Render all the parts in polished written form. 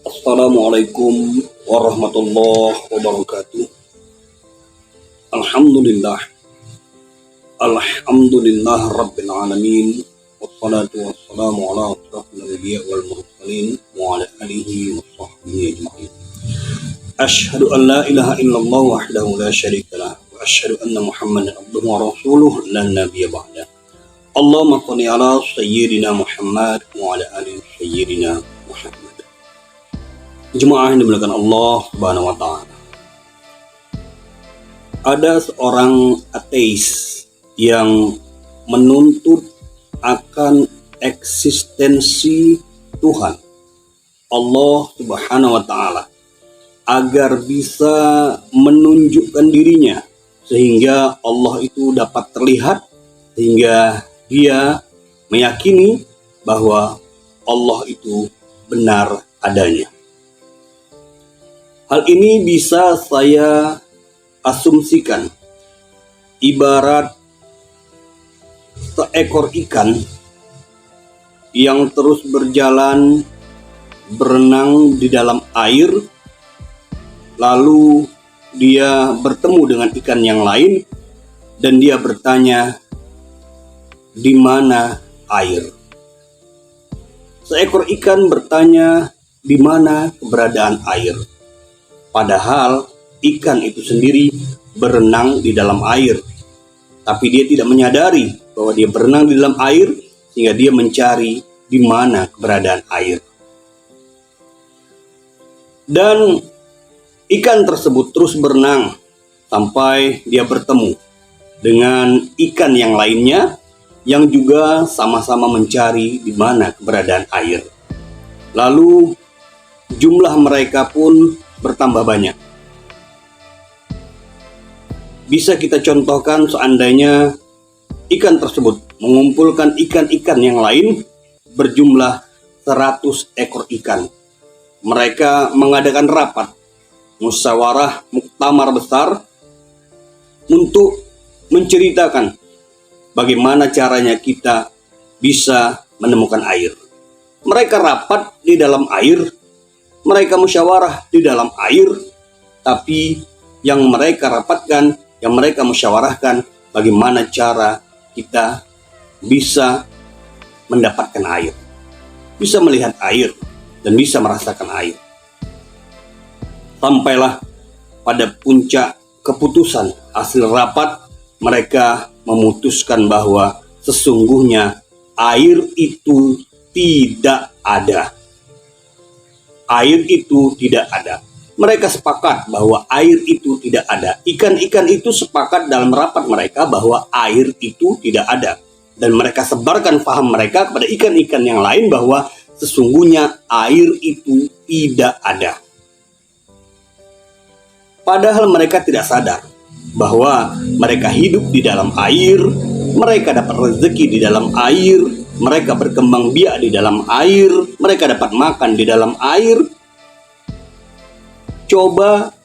Assalamualaikum warahmatullahi wabarakatuh. Alhamdulillah. Alhamdulillah Rabbil Alamin. Wassalatu wassalamu ala ashrafil anbiya wal mursalin wa ala alihi wa sahbihi ajma'in. Ashhadu an la ilaha illallah wahdahu la syarika lah wa ashhadu anna Muhammadan abduhu wa rasuluh la nabiyya ba'da. Allahumma shalli ala sayyidina Muhammad wa ala ali sayyidina Muhammad. Jemaah yang dimuliakan Allah Subhanahu wa taala. Ada seorang ateis yang menuntut akan eksistensi Tuhan Allah Subhanahu wa taala agar bisa menunjukkan dirinya sehingga Allah itu dapat terlihat, sehingga dia meyakini bahwa Allah itu benar adanya. Hal ini bisa saya asumsikan ibarat seekor ikan yang terus berjalan berenang di dalam air, lalu dia bertemu dengan ikan yang lain dan dia bertanya, "Di mana air?" Seekor ikan bertanya, "Di mana keberadaan air?" Padahal ikan itu sendiri berenang di dalam air, tapi dia tidak menyadari bahwa dia berenang di dalam air sehingga dia mencari di mana keberadaan air. Dan ikan tersebut terus berenang sampai dia bertemu dengan ikan yang lainnya yang juga sama-sama mencari di mana keberadaan air. Lalu jumlah mereka pun bertambah banyak. Bisa kita contohkan seandainya ikan tersebut mengumpulkan ikan-ikan yang lain berjumlah 100 ekor ikan. Mereka mengadakan rapat, musyawarah, muktamar besar untuk menceritakan bagaimana caranya kita bisa menemukan air. Mereka rapat di dalam air, mereka musyawarah di dalam air, tapi yang mereka rapatkan, yang mereka musyawarahkan, bagaimana cara kita bisa mendapatkan air, bisa melihat air, dan bisa merasakan air. Sampailah pada puncak keputusan hasil rapat, mereka memutuskan bahwa sesungguhnya air itu tidak ada. Air itu tidak ada. Mereka sepakat bahwa air itu tidak ada. Ikan-ikan itu sepakat dalam rapat mereka bahwa air itu tidak ada. Dan mereka sebarkan paham mereka kepada ikan-ikan yang lain bahwa sesungguhnya air itu tidak ada. Padahal mereka tidak sadar bahwa mereka hidup di dalam air, mereka dapat rezeki di dalam air, mereka berkembang biak di dalam air, mereka dapat makan di dalam air. Coba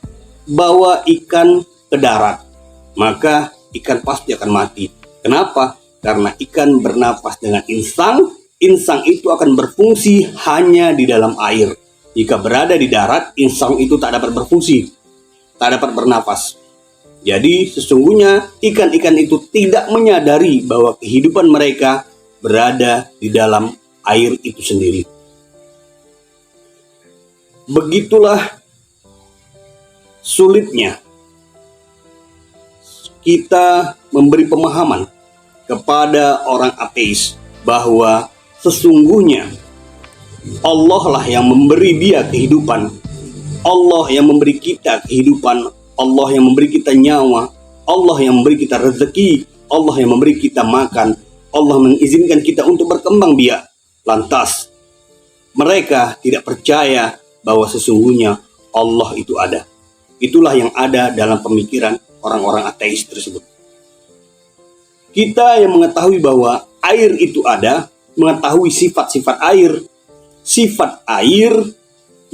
bawa ikan ke darat, maka ikan pasti akan mati. Kenapa? Karena ikan bernafas dengan insang, insang itu akan berfungsi hanya di dalam air. Jika berada di darat, insang itu tak dapat berfungsi, tak dapat bernafas. Jadi sesungguhnya ikan-ikan itu tidak menyadari bahwa kehidupan mereka berada di dalam air itu sendiri. Begitulah sulitnya kita memberi pemahaman kepada orang ateis bahwa sesungguhnya Allah lah yang memberi dia kehidupan, Allah yang memberi kita kehidupan, Allah yang memberi kita nyawa, Allah yang memberi kita rezeki, Allah yang memberi kita makan, Allah mengizinkan kita untuk berkembang biak. Lantas mereka tidak percaya bahwa sesungguhnya Allah itu ada. Itulah yang ada dalam pemikiran orang-orang ateis tersebut. Kita yang mengetahui bahwa air itu ada, mengetahui sifat-sifat air. Sifat air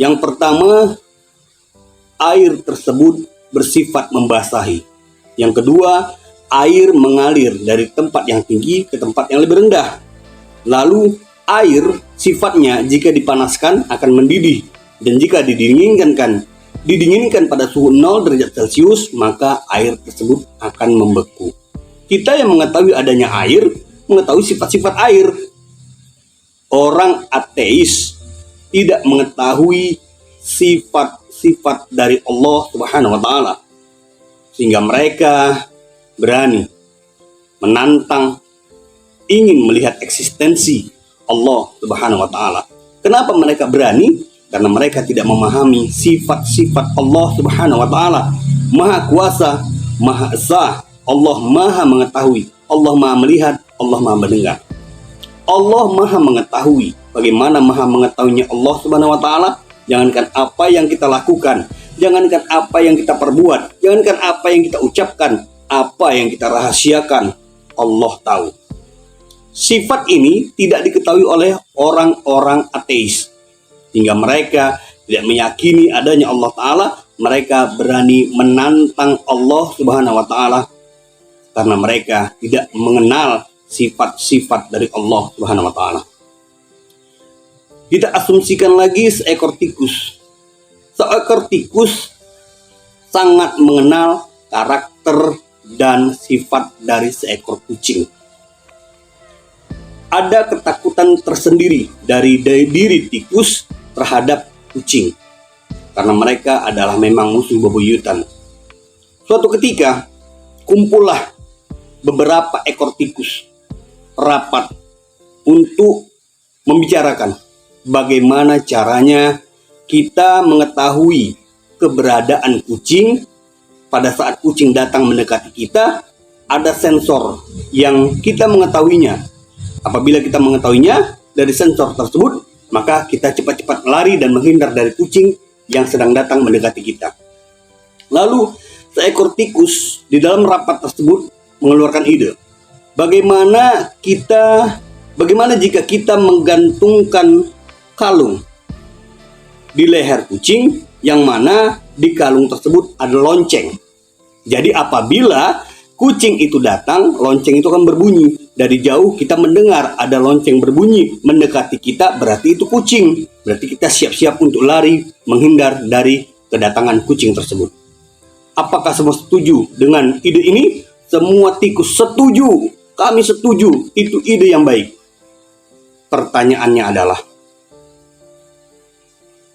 yang pertama, air tersebut bersifat membasahi. Yang kedua, air mengalir dari tempat yang tinggi ke tempat yang lebih rendah. Lalu air sifatnya jika dipanaskan akan mendidih. Dan jika didinginkan pada suhu 0 derajat Celcius, maka air tersebut akan membeku. Kita yang mengetahui adanya air, mengetahui sifat-sifat air. Orang ateis tidak mengetahui sifat-sifat dari Allah Subhanahu wa taala, sehingga mereka berani menantang, ingin melihat eksistensi Allah Subhanahu wa taala. Kenapa mereka berani? Karena mereka tidak memahami sifat-sifat Allah Subhanahu wa taala. Maha kuasa, Maha esa, Allah Maha mengetahui, Allah Maha melihat, Allah Maha mendengar. Allah Maha mengetahui. Bagaimana Maha mengetahuinya Allah Subhanahu wa taala? Jangankan apa yang kita lakukan, jangankan apa yang kita perbuat, jangankan apa yang kita ucapkan, apa yang kita rahasiakan, Allah tahu. Sifat ini tidak diketahui oleh orang-orang ateis, hingga mereka tidak meyakini adanya Allah Ta'ala. Mereka berani menantang Allah Subhanahu wa Ta'ala karena mereka tidak mengenal sifat-sifat dari Allah Subhanahu wa Ta'ala. Kita asumsikan lagi seekor tikus. Seekor tikus sangat mengenal karakter dan sifat dari seekor kucing. Ada ketakutan tersendiri dari diri tikus terhadap kucing, karena mereka adalah memang musuh bebuyutan. Suatu ketika, kumpullah beberapa ekor tikus rapat untuk membicarakan bagaimana caranya kita mengetahui keberadaan kucing. Pada saat kucing datang mendekati kita, ada sensor yang kita mengetahuinya. Apabila kita mengetahuinya dari sensor tersebut, maka kita cepat-cepat lari dan menghindar dari kucing yang sedang datang mendekati kita. Lalu seekor tikus di dalam rapat tersebut mengeluarkan ide. Bagaimana jika kita menggantungkan kalung di leher kucing, yang mana di kalung tersebut ada lonceng. Jadi apabila kucing itu datang, lonceng itu akan berbunyi. Dari jauh kita mendengar ada lonceng berbunyi mendekati kita, berarti itu kucing. Berarti kita siap-siap untuk lari menghindar dari kedatangan kucing tersebut. Apakah semua setuju dengan ide ini? Semua tikus setuju. Kami setuju, itu ide yang baik. Pertanyaannya adalah,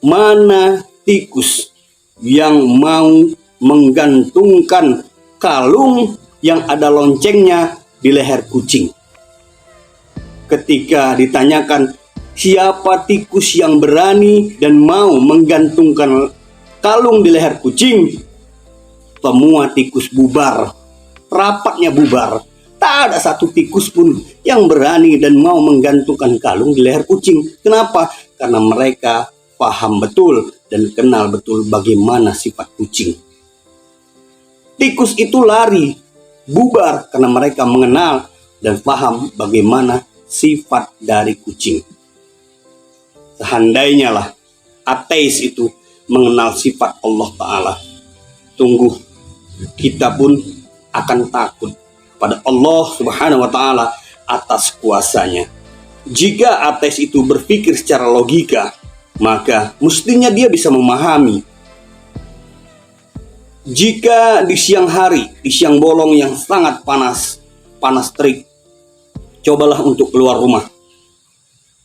mana tikus yang mau menggantungkan kalung yang ada loncengnya di leher kucing? Ketika ditanyakan siapa tikus yang berani dan mau menggantungkan kalung di leher kucing, semua tikus bubar, rapatnya bubar. Tak ada satu tikus pun yang berani dan mau menggantungkan kalung di leher kucing. Kenapa? Karena mereka paham betul dan kenal betul bagaimana sifat kucing. Tikus itu lari, bubar karena mereka mengenal dan paham bagaimana sifat dari kucing. Seandainya lah ateis itu mengenal sifat Allah Ta'ala, tunggu, kita pun akan takut pada Allah Subhanahu wa Ta'ala atas kuasanya. Jika ateis itu berpikir secara logika, maka mestinya dia bisa memahami. Jika di siang hari, di siang bolong yang sangat panas terik, cobalah untuk keluar rumah.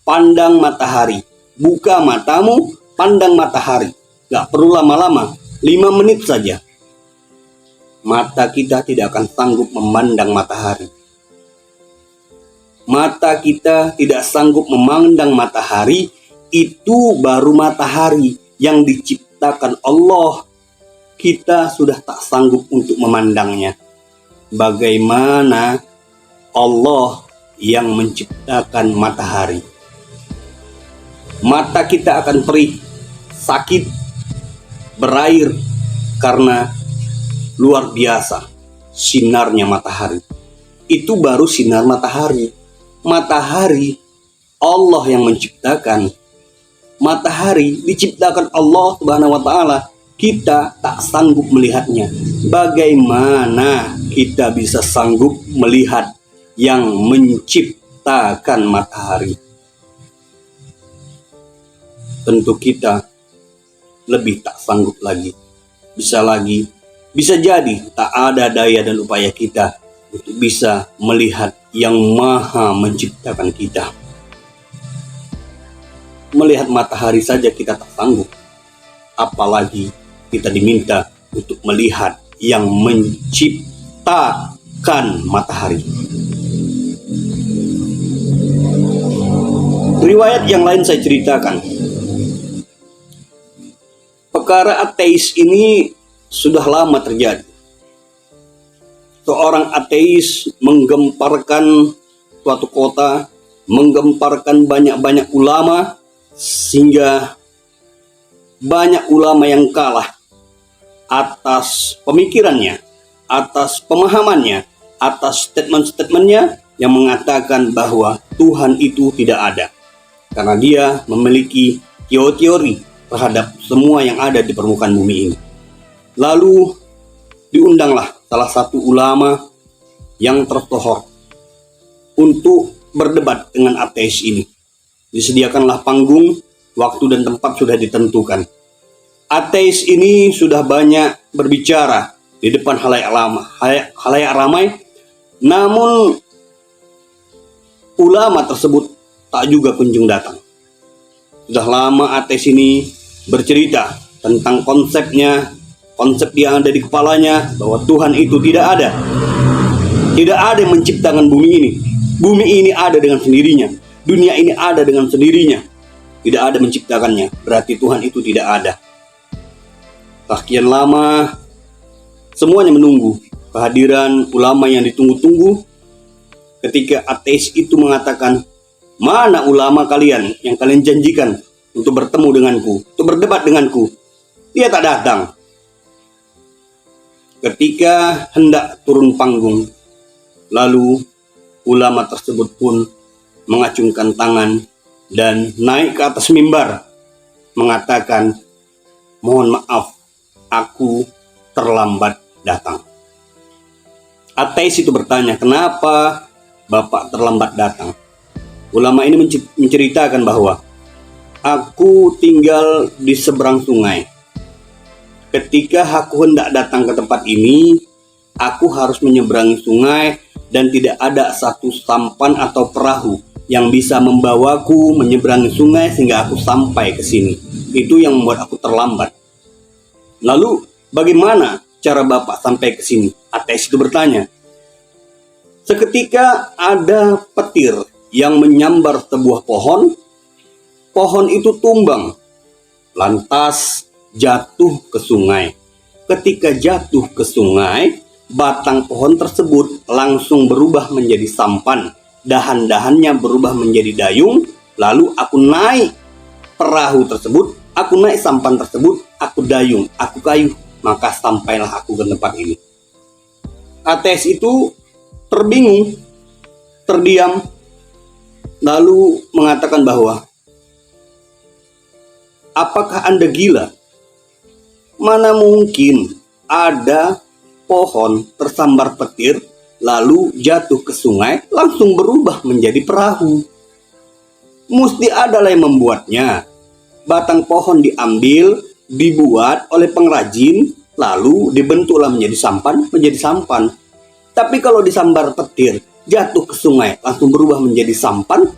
Pandang matahari. Buka matamu, pandang matahari. Gak perlu lama-lama, 5 menit saja. Mata kita tidak akan sanggup memandang matahari. Mata kita tidak sanggup memandang matahari. Itu baru matahari yang diciptakan Allah. Kita sudah tak sanggup untuk memandangnya. Bagaimana Allah yang menciptakan matahari? Mata kita akan perih, sakit, berair karena luar biasa sinarnya matahari. Itu baru sinar matahari. Matahari Allah yang menciptakan. Matahari diciptakan Allah Subhanahu wa Ta'ala. Kita tak sanggup melihatnya. Bagaimana kita bisa sanggup melihat yang menciptakan matahari? Tentu kita lebih tak sanggup lagi. Bisa jadi tak ada daya dan upaya kita untuk bisa melihat yang maha menciptakan kita. Melihat matahari saja kita tak sanggup, apalagi kita diminta untuk melihat yang menciptakan matahari. Riwayat yang lain saya ceritakan. Perkara ateis ini sudah lama terjadi. Seorang ateis menggemparkan suatu kota, menggemparkan banyak-banyak ulama, sehingga banyak ulama yang kalah atas pemikirannya, atas pemahamannya, atas statement-statementnya yang mengatakan bahwa Tuhan itu tidak ada. Karena dia memiliki teori terhadap semua yang ada di permukaan bumi ini. Lalu diundanglah salah satu ulama yang tersohor untuk berdebat dengan ateis ini. Disediakanlah panggung, waktu dan tempat sudah ditentukan. Ateis ini sudah banyak berbicara di depan halayak ramai, namun ulama tersebut tak juga kunjung datang. Sudah lama ateis ini bercerita tentang konsep yang ada di kepalanya, bahwa Tuhan itu tidak ada. Tidak ada yang menciptakan bumi ini. Bumi ini ada dengan sendirinya. Dunia ini ada dengan sendirinya. Tidak ada menciptakannya. Berarti Tuhan itu tidak ada. Sekian lama semuanya menunggu kehadiran ulama yang ditunggu-tunggu. Ketika ateis itu mengatakan, "Mana ulama kalian yang kalian janjikan untuk bertemu denganku, untuk berdebat denganku?" Dia tak datang. Ketika hendak turun panggung, lalu ulama tersebut pun mengacungkan tangan dan naik ke atas mimbar mengatakan, "Mohon maaf, aku terlambat datang." Ateis itu bertanya, "Kenapa Bapak terlambat datang?" Ulama ini menceritakan bahwa, "Aku tinggal di seberang sungai. Ketika aku hendak datang ke tempat ini, aku harus menyeberangi sungai dan tidak ada satu sampan atau perahu yang bisa membawaku menyeberangi sungai sehingga aku sampai ke sini. Itu yang membuat aku terlambat." "Lalu bagaimana cara Bapak sampai ke sini?" Ateis itu bertanya. "Seketika ada petir yang menyambar sebuah pohon. Pohon itu tumbang, lantas jatuh ke sungai. Ketika jatuh ke sungai, batang pohon tersebut langsung berubah menjadi sampan. Dahan-dahannya berubah menjadi dayung. Lalu aku naik perahu tersebut, aku naik sampan tersebut, aku dayung, aku kayu, maka sampailah aku ke tempat ini." Ateis itu terbingung, terdiam, lalu mengatakan bahwa, "Apakah Anda gila? Mana mungkin ada pohon tersambar petir, lalu jatuh ke sungai, langsung berubah menjadi perahu. Mesti adalah yang membuatnya. Batang pohon diambil, dibuat oleh pengrajin, lalu dibentuklah menjadi sampan. Tapi kalau disambar petir, jatuh ke sungai, langsung berubah menjadi sampan,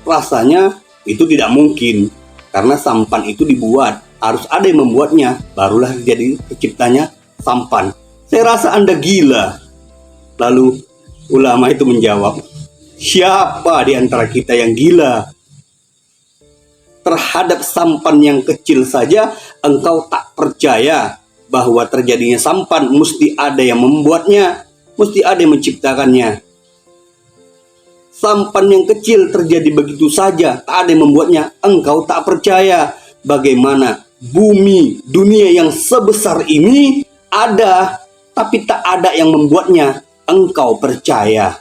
rasanya itu tidak mungkin. Karena sampan itu dibuat, harus ada yang membuatnya, barulah jadi terciptanya sampan. Saya rasa Anda gila." Lalu ulama itu menjawab, "Siapa di antara kita yang gila? Terhadap sampan yang kecil saja engkau tak percaya bahwa terjadinya sampan mesti ada yang membuatnya, mesti ada yang menciptakannya. Sampan yang kecil terjadi begitu saja, tak ada yang membuatnya, engkau tak percaya. Bagaimana bumi, dunia yang sebesar ini ada, tapi tak ada yang membuatnya, engkau percaya.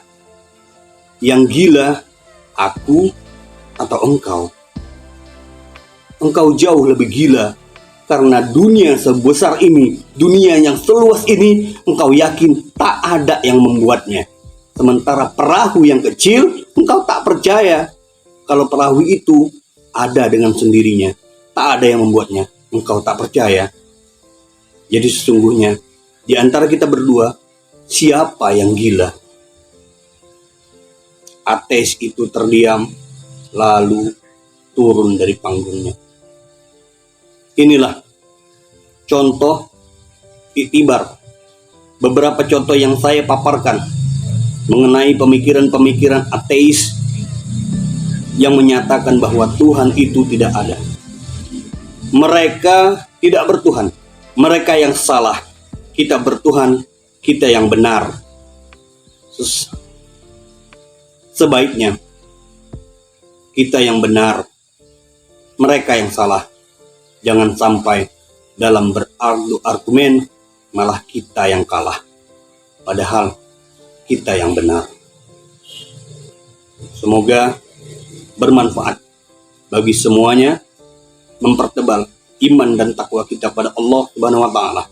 Yang gila, aku atau engkau? Engkau jauh lebih gila, karena dunia sebesar ini, dunia yang seluas ini, engkau yakin tak ada yang membuatnya. Sementara perahu yang kecil, engkau tak percaya kalau perahu itu ada dengan sendirinya, tak ada yang membuatnya. engkau tak percaya. Jadi sesungguhnya di antara kita berdua, siapa yang gila? Ateis itu terdiam, lalu turun dari panggungnya. Inilah contoh iktibar, beberapa contoh yang saya paparkan mengenai pemikiran-pemikiran ateis yang menyatakan bahwa Tuhan itu tidak ada. Mereka tidak bertuhan, mereka yang salah. Kita bertuhan, kita yang benar. Sebaiknya kita yang benar, mereka yang salah. Jangan sampai dalam berargu argumen malah kita yang kalah, padahal kita yang benar. Semoga bermanfaat bagi semuanya, mempertebal iman dan takwa kita pada Allah Subhanahu wa taala.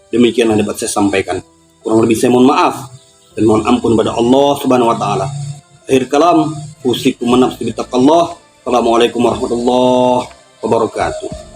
Demikian yang dapat saya sampaikan. Kurang lebih saya mohon maaf dan mohon ampun pada Allah Subhanahu wa taala. Akhir kalam, usikum nafsi bitaqallah. Assalamualaikum warahmatullahi wabarakatuh.